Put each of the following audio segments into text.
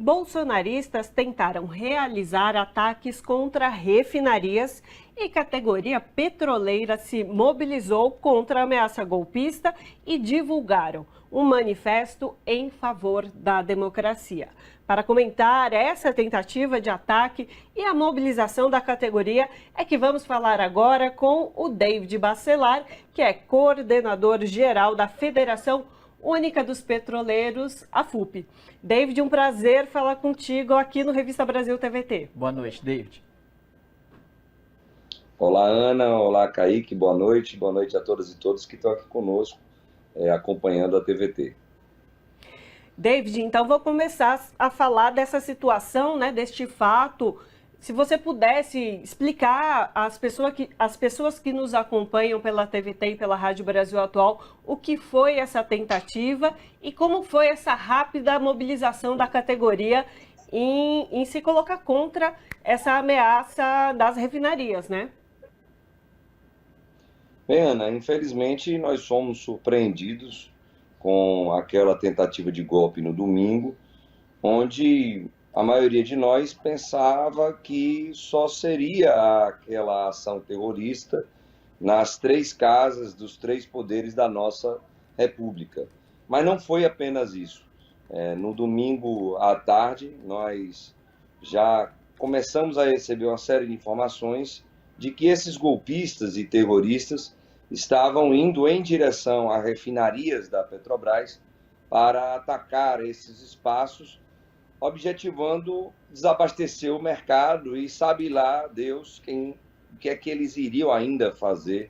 Bolsonaristas tentaram realizar ataques contra refinarias e categoria petroleira se mobilizou contra a ameaça golpista e divulgaram um manifesto em favor da democracia. Para comentar essa tentativa de ataque e a mobilização da categoria, é que vamos falar agora com o David Bacelar, que é coordenador geral da Federação Única dos Petroleiros, a FUP. David, um prazer falar contigo aqui no Revista Brasil TVT. Boa noite, David. Olá, Ana. Olá, Kaique. Boa noite. Boa noite a todas e todos que estão aqui conosco, acompanhando a TVT. David, então vou começar a falar dessa situação, né, deste fato. Se você pudesse explicar às pessoas que nos acompanham pela TVT e pela Rádio Brasil Atual o que foi essa tentativa e como foi essa rápida mobilização da categoria em se colocar contra essa ameaça das refinarias, né? Bem, Ana, infelizmente nós somos surpreendidos com aquela tentativa de golpe no domingo, onde a maioria de nós pensava que só seria aquela ação terrorista nas três casas dos três poderes da nossa República. Mas não foi apenas isso. No domingo à tarde, nós já começamos a receber uma série de informações de que esses golpistas e terroristas estavam indo em direção a refinarias da Petrobras para atacar esses espaços, objetivando desabastecer o mercado e sabe lá Deus o que é que eles iriam ainda fazer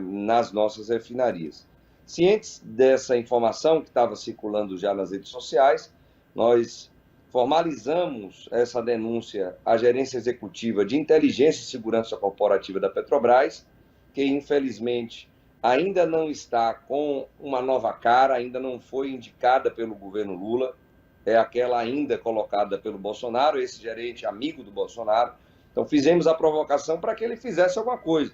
nas nossas refinarias. Cientes dessa informação que estava circulando já nas redes sociais, nós formalizamos essa denúncia à Gerência Executiva de Inteligência e Segurança Corporativa da Petrobras, que infelizmente ainda não está com uma nova cara, ainda não foi indicada pelo governo Lula, é aquela ainda colocada pelo Bolsonaro, esse gerente amigo do Bolsonaro. Então fizemos a provocação para que ele fizesse alguma coisa.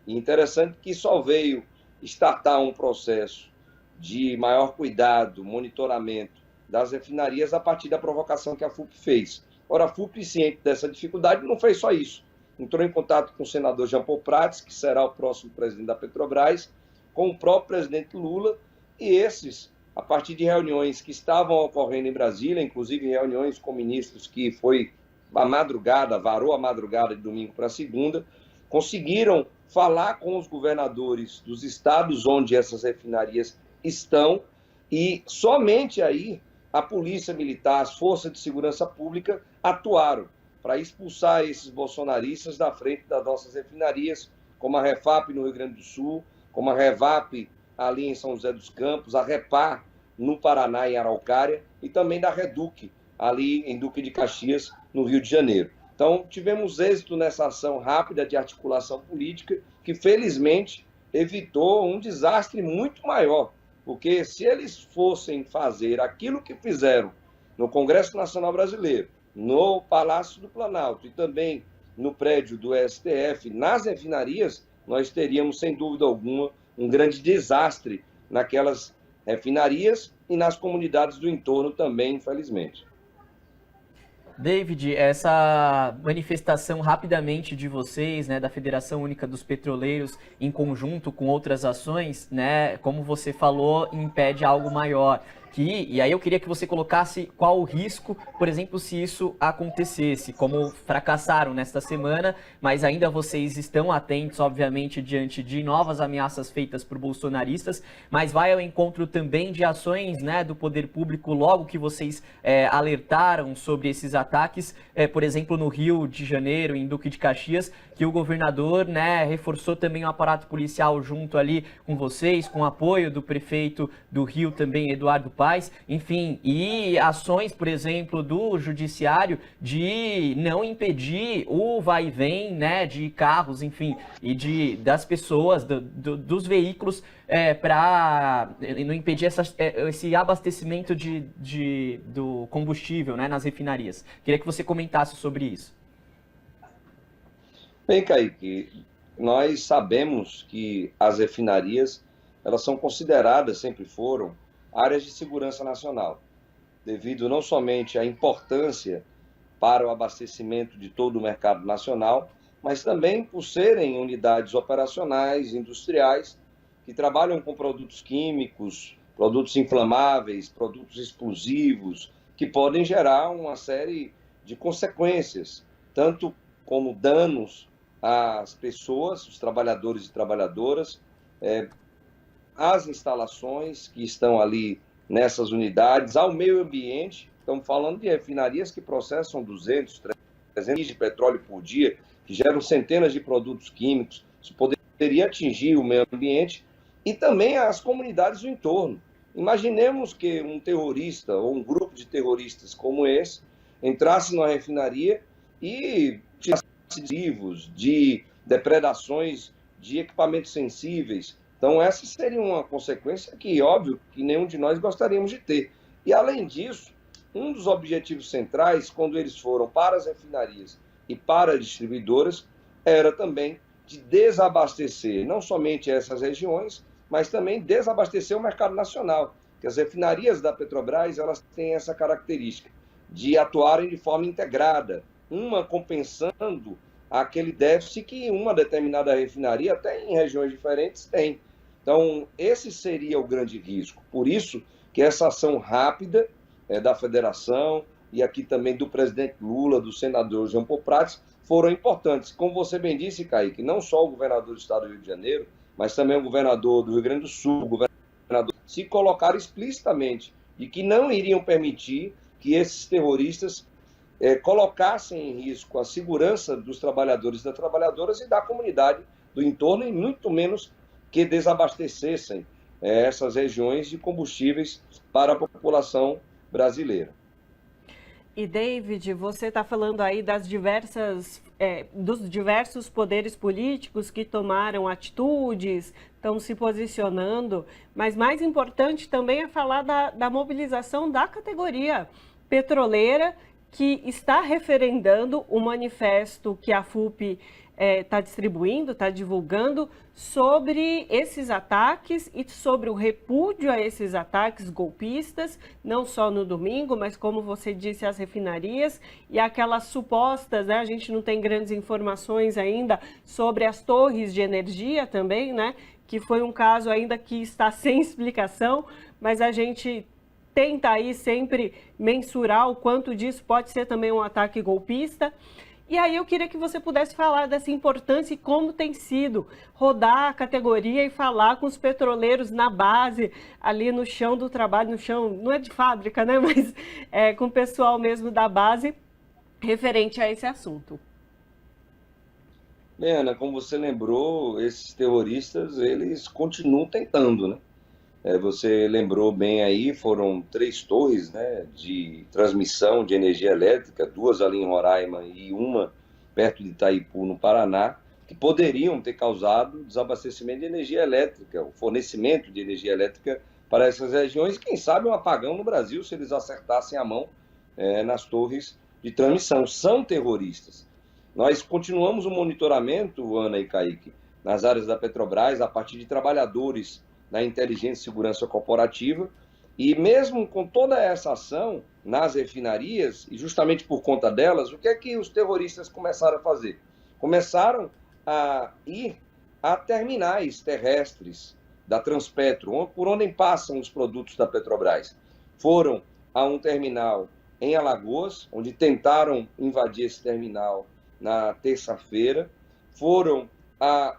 E interessante que só veio startar um processo de maior cuidado, monitoramento das refinarias a partir da provocação que a FUP fez. Ora, a FUP, ciente dessa dificuldade, não fez só isso. Entrou em contato com o senador Jean Paul Prats, que será o próximo presidente da Petrobras, com o próprio presidente Lula, e esses, a partir de reuniões que estavam ocorrendo em Brasília, inclusive reuniões com ministros que foi a madrugada, varou a madrugada de domingo para segunda, conseguiram falar com os governadores dos estados onde essas refinarias estão, e somente aí a Polícia Militar, as Forças de Segurança Pública atuaram para expulsar esses bolsonaristas da frente das nossas refinarias, como a Refap no Rio Grande do Sul, como a Revap ali em São José dos Campos, a Repar no Paraná, em Araucária, e também da Reduc, ali em Duque de Caxias, no Rio de Janeiro. Então, tivemos êxito nessa ação rápida de articulação política, que felizmente evitou um desastre muito maior, porque se eles fossem fazer aquilo que fizeram no Congresso Nacional Brasileiro, no Palácio do Planalto e também no prédio do STF, nas refinarias, nós teríamos, sem dúvida alguma, um grande desastre naquelas refinarias e nas comunidades do entorno também, infelizmente. David, essa manifestação rapidamente de vocês, né, da Federação Única dos Petroleiros, em conjunto com outras ações, né, como você falou, impede algo maior. E aí eu queria que você colocasse qual o risco, por exemplo, se isso acontecesse, como fracassaram nesta semana, mas ainda vocês estão atentos, obviamente, diante de novas ameaças feitas por bolsonaristas, mas vai ao encontro também de ações, né, do poder público logo que vocês alertaram sobre esses ataques, por exemplo, no Rio de Janeiro, em Duque de Caxias, que o governador, né, reforçou também o aparato policial junto ali com vocês, com o apoio do prefeito do Rio também, Eduardo Paes, enfim, e ações, por exemplo, do judiciário de não impedir o vai e vem, né, de carros, enfim, e das pessoas, dos veículos, para não impedir esse abastecimento do combustível, né, nas refinarias. Queria que você comentasse sobre isso. Bem, Kaique, nós sabemos que as refinarias, elas são consideradas, sempre foram, áreas de segurança nacional. devido não somente à importância para o abastecimento de todo o mercado nacional, mas também por serem unidades operacionais, industriais, que trabalham com produtos químicos, produtos inflamáveis, produtos explosivos, que podem gerar uma série de consequências, tanto como danos às pessoas, os trabalhadores e trabalhadoras, às instalações que estão ali nessas unidades, ao meio ambiente. Estamos falando de refinarias que processam 200, 300 de petróleo por dia, que geram centenas de produtos químicos. Isso poderia atingir o meio ambiente e também as comunidades do entorno. Imaginemos que um terrorista ou um grupo de terroristas como esse entrasse numa refinaria e tirasse vivos de depredações de equipamentos sensíveis. Então, essa seria uma consequência que, óbvio, que nenhum de nós gostaríamos de ter. E, além disso, um dos objetivos centrais, quando eles foram para as refinarias e para as distribuidoras, era também de desabastecer não somente essas regiões, mas também desabastecer o mercado nacional. Porque as refinarias da Petrobras, elas têm essa característica de atuarem de forma integrada, uma compensando aquele déficit que uma determinada refinaria, até em regiões diferentes, tem. Então, esse seria o grande risco. Por isso que essa ação rápida da federação e aqui também do presidente Lula, do senador Jean Paul Prats, foram importantes. Como você bem disse, Kaique, não só o governador do estado do Rio de Janeiro, mas também o governador do Rio Grande do Sul, o governador, se colocaram explicitamente de que não iriam permitir que esses terroristas colocassem em risco a segurança dos trabalhadores e das trabalhadoras e da comunidade do entorno, e muito menos que desabastecessem essas regiões de combustíveis para a população brasileira. E, David, você está falando aí das dos diversos poderes políticos que tomaram atitudes, estão se posicionando, mas mais importante também é falar da mobilização da categoria petroleira, que está referendando o manifesto que a FUP está distribuindo, está divulgando sobre esses ataques e sobre o repúdio a esses ataques golpistas, não só no domingo, mas como você disse, as refinarias e aquelas supostas, né, a gente não tem grandes informações ainda sobre as torres de energia também, né, que foi um caso ainda que está sem explicação, mas a gente tenta aí sempre mensurar o quanto disso pode ser também um ataque golpista. E aí eu queria que você pudesse falar dessa importância e como tem sido rodar a categoria e falar com os petroleiros na base, ali no chão do trabalho, no chão, não é de fábrica, né? Mas com o pessoal mesmo da base, referente a esse assunto. Bem, Ana, como você lembrou, esses terroristas, eles continuam tentando, né? Você lembrou bem aí, foram 3 torres, né, de transmissão de energia elétrica, 2 ali em Roraima e uma perto de Itaipu, no Paraná, que poderiam ter causado desabastecimento de energia elétrica, o fornecimento de energia elétrica para essas regiões, e quem sabe um apagão no Brasil, se eles acertassem a mão nas torres de transmissão. São terroristas. Nós continuamos o monitoramento, Ana e Kaique, nas áreas da Petrobras, a partir de trabalhadores na inteligência e segurança corporativa, e mesmo com toda essa ação nas refinarias, e justamente por conta delas, o que é que os terroristas começaram a fazer? Começaram a ir a terminais terrestres da Transpetro, por onde passam os produtos da Petrobras. Foram a um terminal em Alagoas, onde tentaram invadir esse terminal na terça-feira, foram a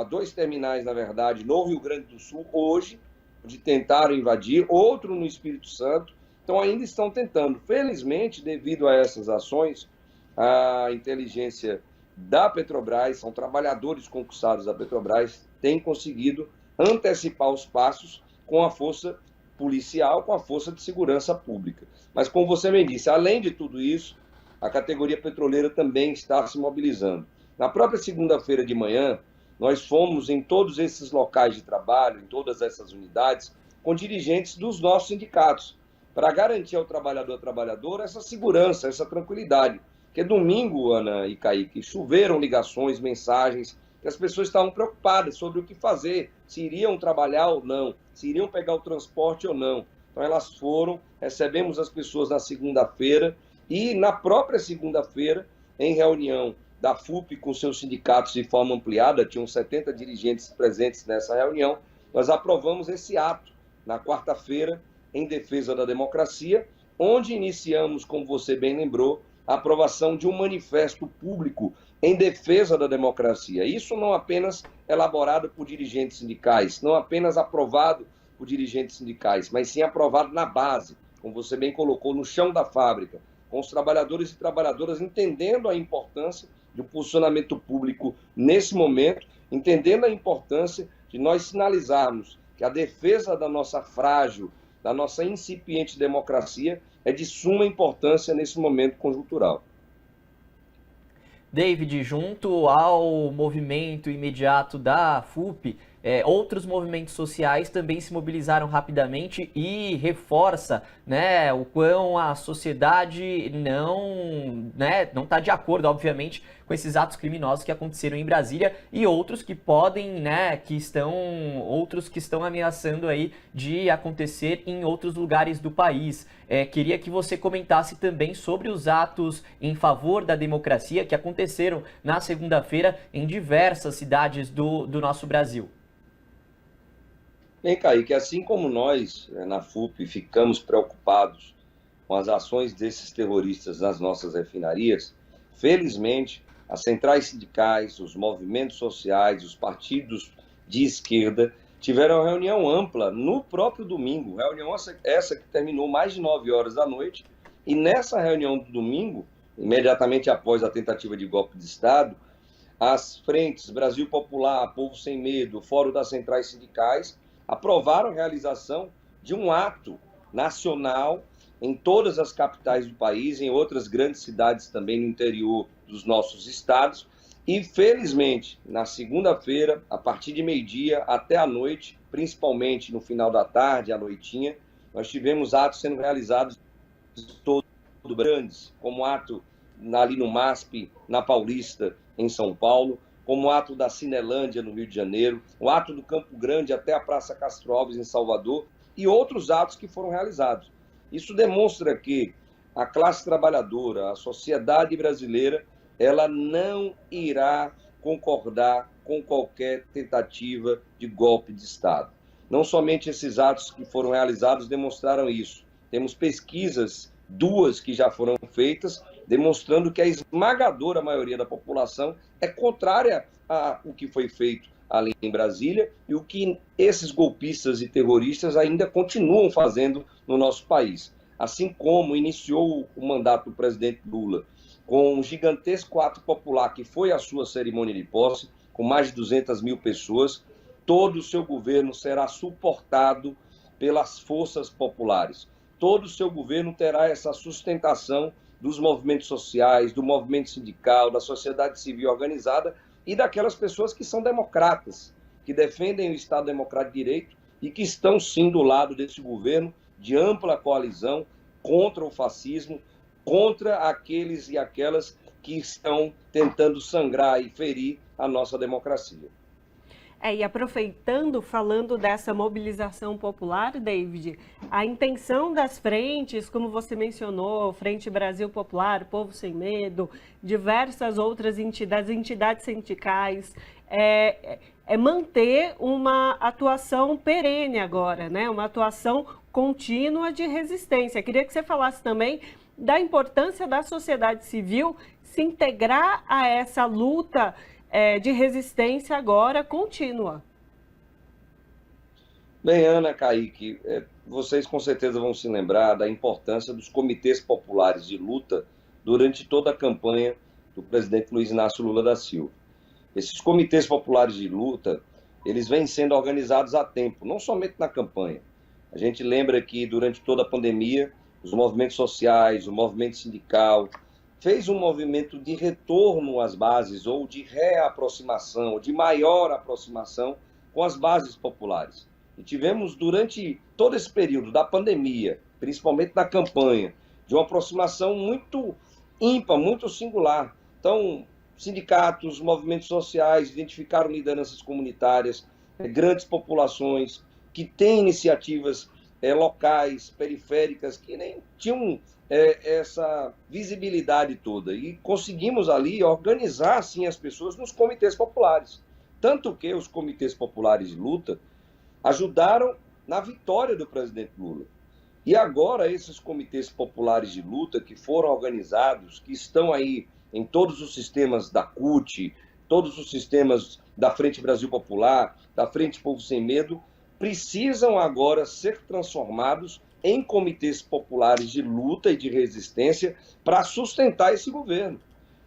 2 terminais, na verdade, no Rio Grande do Sul, hoje, de tentaram invadir, outro no Espírito Santo, então ainda estão tentando. Felizmente, devido a essas ações, a inteligência da Petrobras, são trabalhadores concursados da Petrobras, tem conseguido antecipar os passos com a força policial, com a força de segurança pública. Mas, como você bem disse, além de tudo isso, a categoria petroleira também está se mobilizando. Na própria segunda-feira de manhã, nós fomos em todos esses locais de trabalho, em todas essas unidades, com dirigentes dos nossos sindicatos, para garantir ao trabalhador, à trabalhadora, essa segurança, essa tranquilidade. Porque domingo, Ana e Kaique, choveram ligações, mensagens, que as pessoas estavam preocupadas sobre o que fazer, se iriam trabalhar ou não, se iriam pegar o transporte ou não. Então elas foram recebemos as pessoas na segunda-feira e na própria segunda-feira, em reunião da FUP com seus sindicatos de forma ampliada, tinham 70 dirigentes presentes nessa reunião, nós aprovamos esse ato na quarta-feira em defesa da democracia, onde iniciamos, como você bem lembrou, a aprovação de um manifesto público em defesa da democracia. Isso não apenas elaborado por dirigentes sindicais, não apenas aprovado por dirigentes sindicais, mas sim aprovado na base, como você bem colocou, no chão da fábrica, com os trabalhadores e trabalhadoras entendendo a importância do posicionamento público nesse momento, entendendo a importância de nós sinalizarmos que a defesa da nossa frágil, da nossa incipiente democracia é de suma importância nesse momento conjuntural. David, junto ao movimento imediato da FUP, outros movimentos sociais também se mobilizaram rapidamente e reforça, né, o quão a sociedade não está de acordo, obviamente, com esses atos criminosos que aconteceram em Brasília e outros que podem, né, outros que estão ameaçando aí de acontecer em outros lugares do país. Queria que você comentasse também sobre os atos em favor da democracia que aconteceram na segunda-feira em diversas cidades do nosso Brasil. Bem, Kaique, assim como nós, na FUP, ficamos preocupados com as ações desses terroristas nas nossas refinarias, felizmente, as centrais sindicais, os movimentos sociais, os partidos de esquerda tiveram uma reunião ampla no próprio domingo, reunião essa que terminou mais de 9 horas da noite, e nessa reunião do domingo, imediatamente após a tentativa de golpe de Estado, as frentes Brasil Popular, Povo Sem Medo, Fórum das Centrais Sindicais, aprovaram a realização de um ato nacional em todas as capitais do país, em outras grandes cidades também no interior dos nossos estados. E, felizmente, na segunda-feira, a partir de meio-dia até a noite, principalmente no final da tarde, à noitinha, nós tivemos atos sendo realizados todos grandes, como ato ali no MASP, na Paulista, em São Paulo, como o ato da Cinelândia, no Rio de Janeiro, o ato do Campo Grande até a Praça Castro Alves, em Salvador, e outros atos que foram realizados. Isso demonstra que a classe trabalhadora, a sociedade brasileira, ela não irá concordar com qualquer tentativa de golpe de Estado. Não somente esses atos que foram realizados demonstraram isso. Temos pesquisas, 2 que já foram feitas, demonstrando que a esmagadora maioria da população é contrária ao que foi feito ali em Brasília e o que esses golpistas e terroristas ainda continuam fazendo no nosso país. Assim como iniciou o mandato do presidente Lula com um gigantesco ato popular que foi a sua cerimônia de posse, com mais de 200 mil pessoas, todo o seu governo será suportado pelas forças populares. Todo o seu governo terá essa sustentação dos movimentos sociais, do movimento sindical, da sociedade civil organizada e daquelas pessoas que são democratas, que defendem o Estado Democrático de Direito e que estão, sim, do lado desse governo de ampla coalizão contra o fascismo, contra aqueles e aquelas que estão tentando sangrar e ferir a nossa democracia. E aproveitando, falando dessa mobilização popular, David, a intenção das frentes, como você mencionou, Frente Brasil Popular, Povo Sem Medo, diversas outras entidades sindicais, é manter uma atuação perene agora, né? Uma atuação contínua de resistência. Queria que você falasse também da importância da sociedade civil se integrar a essa luta de resistência agora contínua. Bem, Ana, Kaique, vocês com certeza vão se lembrar da importância dos comitês populares de luta durante toda a campanha do presidente Luiz Inácio Lula da Silva. Esses comitês populares de luta, eles vêm sendo organizados há tempo, não somente na campanha. A gente lembra que durante toda a pandemia, os movimentos sociais, o movimento sindical, fez um movimento de retorno às bases, ou de reaproximação, ou de maior aproximação com as bases populares. E tivemos, durante todo esse período da pandemia, principalmente na campanha, de uma aproximação muito ímpar, muito singular. Então, sindicatos, movimentos sociais identificaram lideranças comunitárias, grandes populações que têm iniciativas locais, periféricas, que nem tinham essa visibilidade toda. E conseguimos ali organizar assim, as pessoas nos comitês populares. Tanto que os comitês populares de luta ajudaram na vitória do presidente Lula. E agora esses comitês populares de luta que foram organizados, que estão aí em todos os sistemas da CUT, todos os sistemas da Frente Brasil Popular, da Frente Povo Sem Medo, precisam agora ser transformados em comitês populares de luta e de resistência para sustentar esse governo.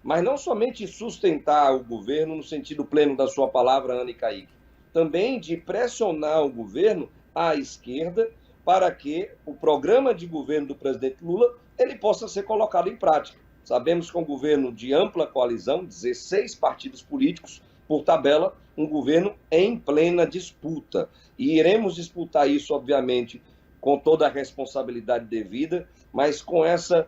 Mas não somente sustentar o governo no sentido pleno da sua palavra, Ana e Kaique, também de pressionar o governo à esquerda para que o programa de governo do presidente Lula ele possa ser colocado em prática. Sabemos que é um governo de ampla coalizão, 16 partidos políticos, por tabela, um governo em plena disputa. E iremos disputar isso, obviamente, com toda a responsabilidade devida, mas com essa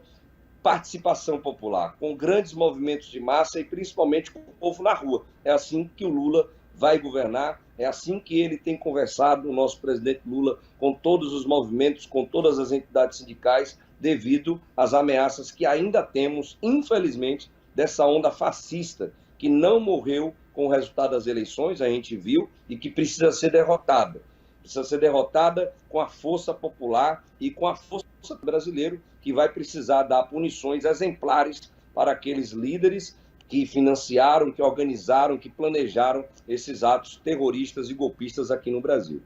participação popular, com grandes movimentos de massa e principalmente com o povo na rua. É assim que o Lula vai governar, é assim que ele tem conversado, o nosso presidente Lula, com todos os movimentos, com todas as entidades sindicais, devido às ameaças que ainda temos, infelizmente, dessa onda fascista, que não morreu com o resultado das eleições, a gente viu, e que precisa ser derrotada. Precisa ser derrotada com a força popular e com a força brasileira, que vai precisar dar punições exemplares para aqueles líderes que financiaram, que organizaram, que planejaram esses atos terroristas e golpistas aqui no Brasil.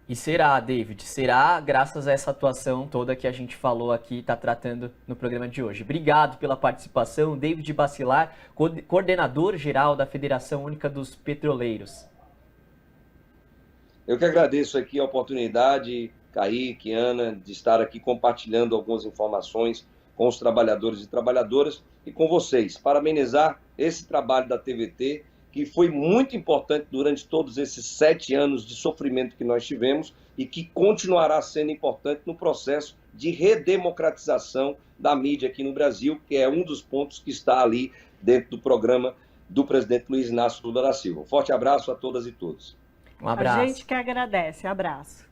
E será, David, será graças a essa atuação toda que a gente falou aqui, está tratando no programa de hoje. Obrigado pela participação, David Bacilar, coordenador-geral da Federação Única dos Petroleiros. Eu que agradeço aqui a oportunidade, Kaique, Ana, de estar aqui compartilhando algumas informações com os trabalhadores e trabalhadoras e com vocês. Parabenizar esse trabalho da TVT, que foi muito importante durante todos esses 7 anos de sofrimento que nós tivemos e que continuará sendo importante no processo de redemocratização da mídia aqui no Brasil, que é um dos pontos que está ali dentro do programa do presidente Luiz Inácio Lula da Silva. Um forte abraço a todas e todos. Um abraço. A gente que agradece. Abraço.